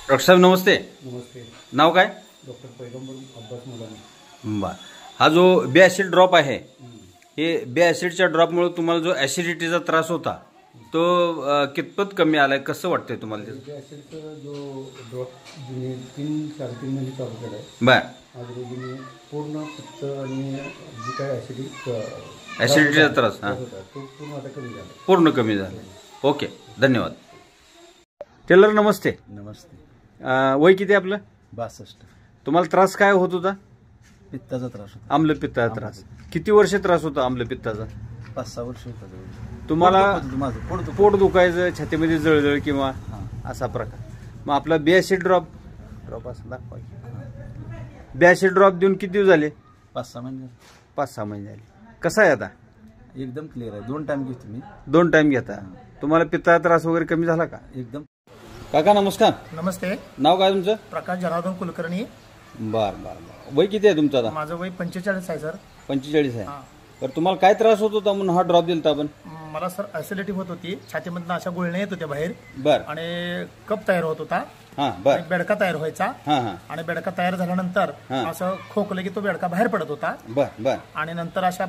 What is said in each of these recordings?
Doctor साहेब नमस्ते. नमस्ते. नाव काय? Doctor पैगंबर अब्बास मुलानी. बर. हा जो बी ॲसिड ड्रॉप आहे, हे बी ॲसिडच्या ड्रॉपमुळे तुम्हाला जो ॲसिडिटीचा त्रास होता तो कितपत कमी आलाय, कसं वाटतंय तुम्हाला? बी ॲसिडचा जो ड्रॉप 3-3.5 महिने चालू केला आहे. बर. आज रोजीने पूर्ण पित्त आणि जी काय ॲसिडिटीचा त्रास होता तो पूर्ण आता कमी झाला. पूर्ण कमी झाला. ओके, धन्यवाद. टेलर नमस्ते. नमस्ते. वय किती आपलं? 62. तुम्हाला त्रास काय होत होता? पित्ताचा त्रास होता. आम्लपित्ताचा त्रास. किती वर्ष त्रास होता आम्लपित्ताचा? 5-6 वर्ष होता. तुम्हाला माझं पोट दुखायचं, छातीमध्ये जळजळ किंवा असा प्रकार. मग आपला बी ॲसिड ड्रॉप असं दाखवा. बी ॲसिड ड्रॉप देऊन किती दिवस झाले? 5-6 महिने. 5-6 महिने झाले. कसा आहे आता? एकदम क्लिअर आहे. 2 टाइम घेतो मी. 2 टाइम घेता. तुम्हाला पित्ताचा त्रास वगैरे कमी झाला का? एकदम. काका नमस्कार. नमस्ते. नाव काय तुमचं? प्रकाश जनार्दन कुलकर्णी. बर बर बर. वय किती आहे तुमचं आता? माझं वय 45 आहे सर. 45 आहे. तर तुम्हाला काय त्रास होत होता म्हणून हा ड्रॉप दिलता आपण? मला सर ऍसिडिटी होत होती, छातीमधनं अशा गुळण्या येत होत्या बाहेर. बर. आणि कप तयार होत होता. हा. बर. एक बेडका तयार व्हायचा. हा हा. आणि बेडका तयार झाल्यानंतर असं खोकलं की तो बेडका बाहेर पडत होता. बर बर. आणि नंतर अशा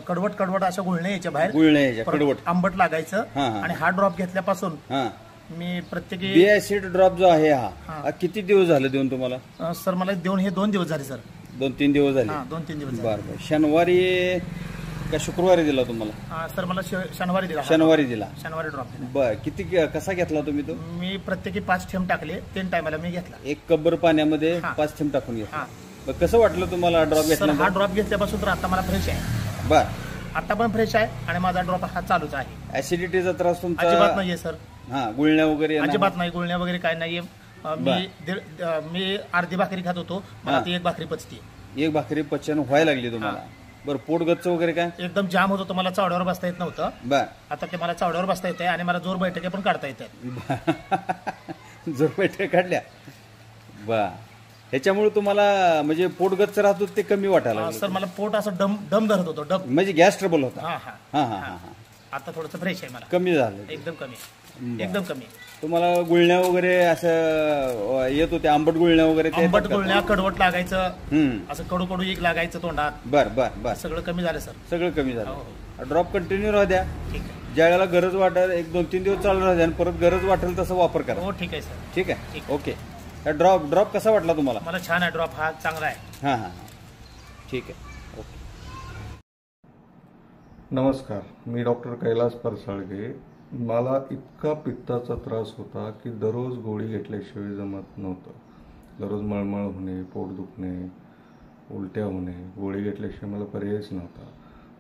कडवट अशा गुळण्या यायच्या बाहेर. गुळण्या यायच्या, परत कडवट. आंबट लागायचं. हा. आणि हा ड्रॉप घेतल्यापासून हा. मी प्रत्येकी बी ॲसिड ड्रॉप जो आहे हा किती दिवस झाले देऊन तुम्हाला? सर मला देऊन हे 2 दिवस झाले सर. 2-3 दिवस झाले. 2-3 दिवस झाले. बर बर. शनिवारी का शुक्रवारी दिला तुम्हाला? सर मला शनिवारी दिला. शनिवारी दिला. शनिवारी ड्रॉप दिला. बर. किती कसा घेतला तुम्ही तो? मी प्रत्येकी 5 थेंब टाकले. 3 टायमाला मी घेतला. 1 कपभर पाण्यामध्ये 5 थेंब टाकून घेतला. हा. कसं वाटलं तुम्हाला ड्रॉप सर घेतला? हा ड्रॉप घेतल्यापासून तर आता मला फ्रेश आहे. बर. आता पण फ्रेश आहे आणि माझा ड्रॉप हा चालूच आहे. ऍसिडिटीचा त्रास तुमचा अजिबात नाहीये सर. हा. गुळण्या वगैरे अजिबात नाही. गुळण्या वगैरे काय नाहीये. मी अर्धी भाकरी खात होतो, मला ती 1 भाकरी पचते. 1 भाकरी पचन व्हायला लागली तुम्हाला? बरं. पोट गच्च वगैरे काय? एकदम जाम होत होतं. मला चावड्यावर बसता येत नव्हतं. बर. आता ते मला चावड्यावर बसता येते आणि मला जोर बैठके पण काढता येतात. जोर बैठक काढल्या. बर. ह्याच्यामुळे तुम्हाला म्हणजे पोट गच्च राहत होतं ते कमी वाटायला लागलं? सर मला पोट असं दम धरत होतं. डब म्हणजे गॅस ट्रबल होता? हा हा हा हा हा. आता थोडंसं फ्रेश आहे मला. कमी झालं? एकदम कमी. एकदम कमी. तुम्हाला गुळण्या वगैरे असं येत होते? आंबट गुळण्या वगैरे? आंबट गुळण्या, कडवट लागायचं, असं कडू एक लागायचं तोंडात. बर बर बर. सगळं कमी झालं सर. सगळं कमी झालं. ड्रॉप कंटिन्यू राहू द्या. ठीक आहे. ज्या वेळेला गरज वाटेल 1-2-3 दिवस चालू राहू द्या आणि परत गरज वाटेल तसं वापर करा. हो ठीक आहे सर. ठीक आहे. ओके. ड्रॉप कसा वाटला तुम्हाला? मला छान आहे. ड्रॉप हा चांगला आहे. हा हा. ठीक आहे. ओके. नमस्कार. मी डॉक्टर कैलास परसाळगे. मला इतका पित्ताचा त्रास होता की दररोज गोळी घेतल्याशिवाय जमत नव्हतं. दररोज मळमळ होणे, पोट दुखणे, उलट्या होणे, गोळी घेतल्याशिवाय मला पर्यायच नव्हता.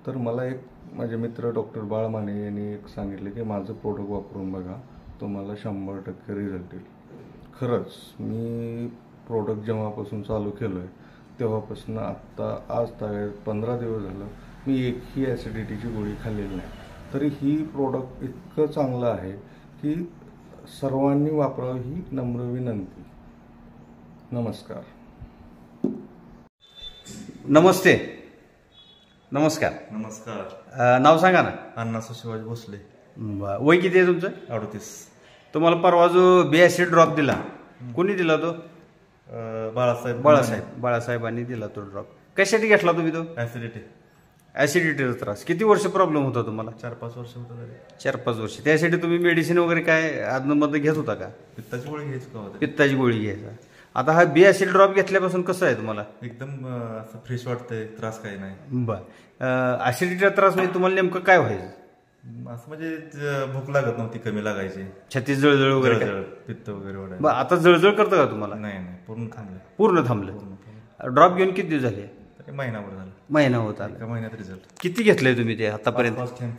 तर मला एक माझे मित्र डॉक्टर बाळमाने यांनी एक सांगितले की माझं प्रोडक्ट वापरून बघा, तुम्हाला 100% रिझल्ट येईल. खरंच मी प्रोडक्ट जेव्हापासून चालू केलं आहे तेव्हापासून आत्ता आज तागायत 15 दिवस झालं मी एकही ॲसिडिटीची गोळी खाल्लेली नाही. तरी ही प्रोडक्ट इतकं चांगलं आहे की सर्वांनी वापरावं ही नम्र विनंती. नमस्कार. नमस्ते. नमस्कार. नमस्कार. नाव सांगा ना. अण्णासाहेब शिवाजी भोसले. वय किती आहे तुमचं? 38. तुम्हाला परवा जो बी ॲसिड ड्रॉप दिला, कोणी दिला तो? बाळासाहेबांनी दिला तो ड्रॉप. कशासाठी घेतला तुम्ही तो? ऍसिडिटीचा त्रास. किती वर्ष प्रॉब्लेम होता तुम्हाला? 4-5 वर्ष होतं. 4-5 वर्ष. त्यासाठी तुम्ही मेडिसिन वगैरे काय आदनमध्ये घेत होता का? पित्ताची गोळी घ्यायची का? पित्ताची गोळी घ्यायचा. आता हा बी ॲसिड ड्रॉप घेतल्यापासून कसं आहे तुम्हाला? एकदम असं फ्रेश वाटतंय. त्रास काही नाही. बरं. ऍसिडिटीचा त्रास म्हणजे तुम्हाला नेमकं काय व्हायचं? असं म्हणजे भूक लागत नव्हती, कमी लागायची, छाती जळजळ वगैरे, पित्त वगैरे वाढायचं. बरं. आता जळजळ करतं का तुम्हाला? नाही. पूर्ण थांबलं. पूर्ण थांबलं. ड्रॉप घेऊन किती दिवस झाले? महिनाभर झाला. महिना होता. एका महिन्यात रिझल्ट. किती घेतलंय तुम्ही ते आतापर्यंत? 5 थेंब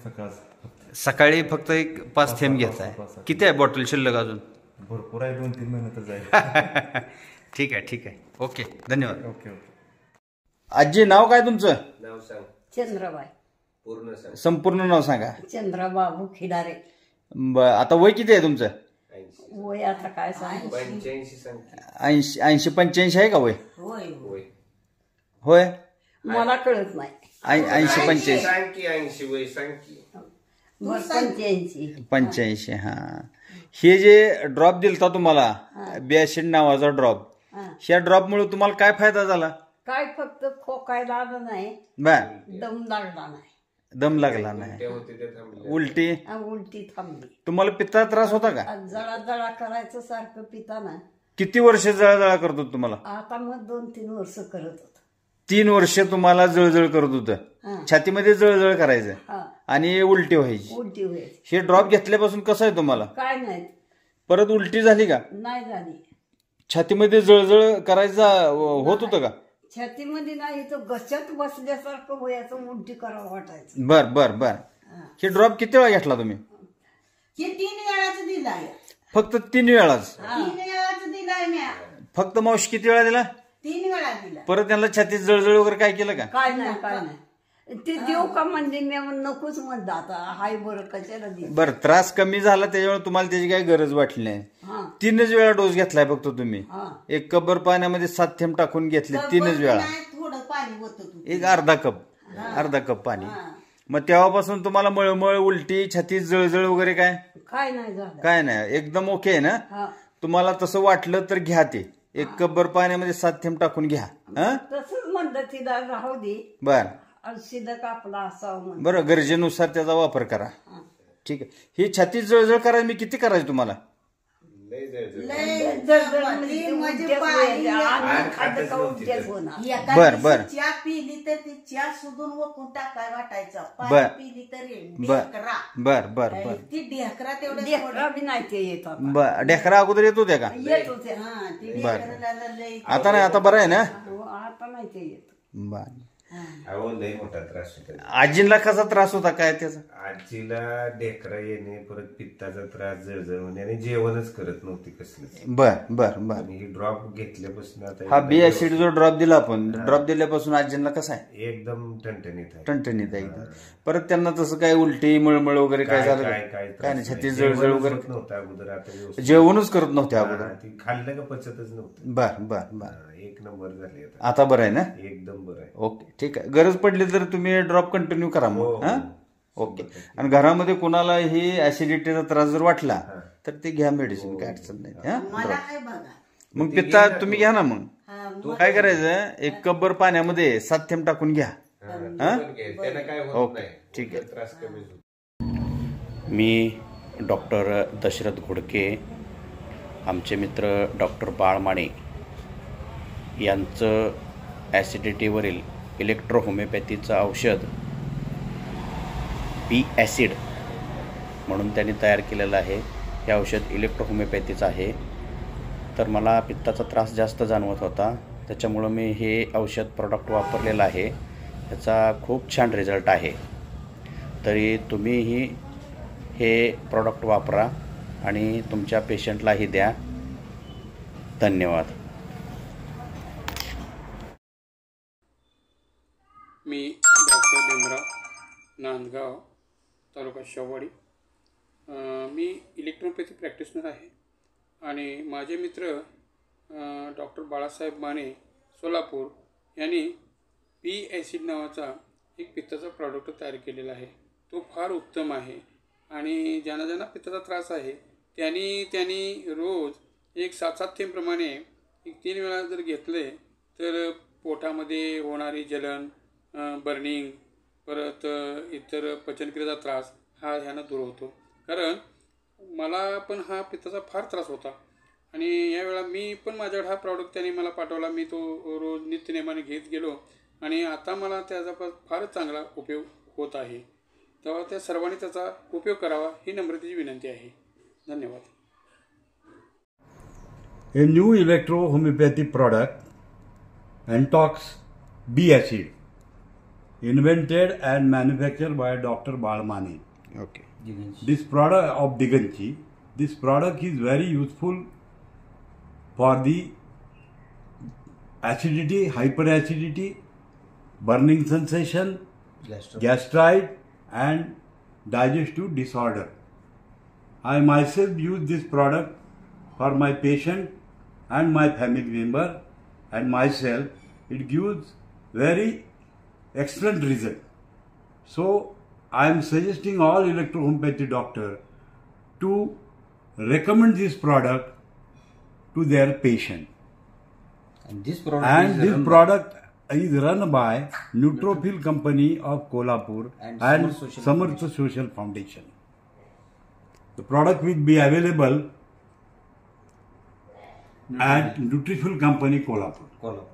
सकाळी फक्त 5 थेंब घेताय. किती आहे बॉटल शिल्लक अजून? भरपूर आहे. 2-3 महिने तर जाईल. ठीक आहे. ओके. धन्यवाद. ओके. आजी नाव काय तुमचं? नाव सांग. चंद्राबाई. पूर्ण सांग. संपूर्ण नाव सांगा. चंद्राबाबू खिडारे. आता वय किती आहे तुमचं? वय आता काय सांग. 85 सांग. 80-85 आहे का वय? होय. मला कळत नाही. 80-85 सांग की. 80 वय सांग की. 85. 85. हा. हे जे ड्रॉप दिलता तुम्हाला बिॲसिड नावाचा ड्रॉप. हा. ह्या ड्रॉपमुळे तुम्हाला काय फायदा झाला? काय फक्त खोकायला आलं नाही, बर. दम लागला नाही, दम लागला नाही, होते ते थांबले. उलटी. आणि उलटी थांबली. तुम्हाला पित्ताचा त्रास होता का? आणि जळा करायचं सारखं पिताना. किती वर्ष जळजळ करत होत तुम्हाला? आता मग 2-3 वर्ष करत होत. 3 वर्ष तुम्हाला जळजळ करत होतं, हा. छातीमध्ये जळजळ करायचं हा. आणि उलटी व्हायची. उलटी व्हायची. हे ड्रॉप घेतल्यापासून कसं आहे तुम्हाला? काय नाही, परत उलटी झाली का? नाही झाली. छातीमध्ये जळजळ करायचा होत होतं का? छातीमध्ये नाही, तर गचत बसल्यासारखं व्हायचं, उलटी करावं वाटायचं. बर बर बर. हे ड्रॉप किती वेळा घेतला तुम्ही? हे 3 वेळाच दिलाय. फक्त 3 वेळाच? 3 वेळाच दिलाय म्या. फक्त मावशी किती वेळा दिला? 3 वेळा दिला. परत त्यांना छातीत जळजळ वगैरे काय केलं का? काय नाही, काय नाही. ते देव का म्हणजे मी नकोच म्हणलं, आता हाय बरं कशाला दे. बर, त्रास कमी झाला त्याच्यामुळे तुम्हाला त्याची काही गरज वाटली नाही. हा. 3च वेळा डोस घेतलाय फक्त तुम्ही. हा. 1 कपभर पाण्यामध्ये 7 थेंब टाकून घेतले 3च वेळा. नाही, थोडं पाणी होत तू. एक अर्धा कप पाणी. मग तेव्हापासून तुम्हाला मळमळ, उलटी, छातीत जळजळ वगैरे काय? काय नाही झालं. काय नाही, एकदम ओके आहे ना? हा. तुम्हाला तसं वाटलं तर घ्या ते. 1 कपभर पाण्यामध्ये 7 थेंब टाकून घ्या. तसंच म्हणलं तिला राहू दे, बर. शिदक आपला असावं म्हणलं. बरं, गरजेनुसार त्याचा वापर करा. ठीक आहे. ही छातीत जळजळ करायला मी किती करायची तुम्हाला? जळजळ म्हणजे उलट्याच व्हायच्या, अन्न खाल्लं का उलट्याच होणार. बर बर चहा पिली तर ती चहा सुधून वकून टाकाय वाटायचं. बर. पाणी पिली तर ढेकरा. बर बर बर. ती ढेकरा तेवढं लेकरं बी नाही ते येत आता. बर. ढेकरा अगोदर येत होत्या का? येत होते. हा, ती बर. ढेकराला लय. आता नाही, आता बरं आहे ना? आता नाही ते येत. बर. अहो लय मोठा त्रास होता. आजींना कसा त्रास होता काय त्याचा? आजीला ढेकरा येणे, परत पित्ताचा त्रास, जळजळ होणे आणि जेवणच करत नव्हती कसलंच. बर बर बर. आणि ही ड्रॉप घेतल्यापासून आता हा बिॲसिड जो ड्रॉप दिला आपण, ड्रॉप दिल्यापासून आजींना कसा आहे? एकदम ठणठणीत आहे. टणटणीत आहे एकदम. परत त्यांना तसं काय उलटी, मळमळ वगैरे काय झालं? काय नाही, छातीत जळजळ वगैरे नव्हतं अगोदर. आता व्यवस्थित जेवणच करत नव्हते अगोदर. ती खाल्लं का पचतच नव्हतं. बर बर बर. 1 नंबर झाले आता. आता बरं आहे ना? एकदम बरं आहे. ओके, ठीक आहे. गरज पडली तर तुम्ही ड्रॉप कंटिन्यू करा मग. हा, ओके. आणि घरामध्ये कोणाला ही ऍसिडिटीचा त्रास जर वाटला तर ते घ्या मेडिसिन, काय अडचण नाही. हा, मला काय बघा. मग पित्ता तुम्ही घ्या ना. मग हा, काय करायचं, 1 कपभर पाण्यामध्ये 7 थेंब टाकून घ्या. त्यानं काय होत ओके, नाही. ठीक आहे. त्रास कमी होतो. मी डॉक्टर दशरथ घोडके, आमचे मित्र डॉक्टर बाळमाणे यांचं ॲसिडिटीवरील इलेक्ट्रो होमिओपॅथीचं औषध बिॲसिड म्हणून त्यांनी तयार केलेलं आहे. हे औषध इलेक्ट्रो होमिओपॅथीचं आहे. तर मला पित्ताचा त्रास जास्त जाणवत होता, त्याच्यामुळं मी हे औषध प्रोडक्ट वापरलेलं आहे. त्याचा खूप छान रिझल्ट आहे. तरी तुम्हीही हे प्रॉडक्ट वापरा आणि तुमच्या पेशंटलाही द्या. धन्यवाद. मी डॉक्टर भीमराव, नांदगाव, तालुका शेववाडी. मी इलेक्ट्रोपॅथी प्रॅक्टिशनर आहे आणि माझे मित्र डॉक्टर बाळासाहेब माने, सोलापूर यांनी बिॲसिड नावाचा एक पित्ताचा प्रॉडक्ट तयार केलेला आहे. तो फार उत्तम आहे आणि ज्यांना ज्यांना पित्ताचा त्रास आहे त्यांनी रोज 7-7 थेंबप्रमाणे 3 वेळा जर घेतले तर पोटामध्ये होणारी जलन, बर्निंग, परत इतर पचनक्रियेचा त्रास हा ह्यानं दूर होतो. कारण मला पण हा पित्ताचा फार त्रास होता आणि यावेळा मी पण माझ्याकडे हा प्रॉडक्ट त्यांनी मला पाठवला. मी तो रोज नित्यनेमाने घेत गेलो आणि आता मला त्याचा फारच चांगला उपयोग होत आहे. तेव्हा त्या सर्वांनी त्याचा उपयोग करावा ही नम्रतेची विनंती आहे. धन्यवाद. A new electro-homeopathy product, Antox B-acid, invented and manufactured by Dr. Balmani. Okay. This product of Diganchi, this product is very useful for the acidity, hyperacidity, burning sensation, gastrite and digestive disorder. I myself use this product for my patient and my family member and myself. It gives very excellent result. So I am suggesting all electro-homeopathy doctor to recommend this product to their patient. And this product And is this run by- product is run by Neutrophil Company of Kolhapur And and Samarth Samarth Social Foundation. The product will be available at Neutrophil Company Kolhapur. Kolhapur.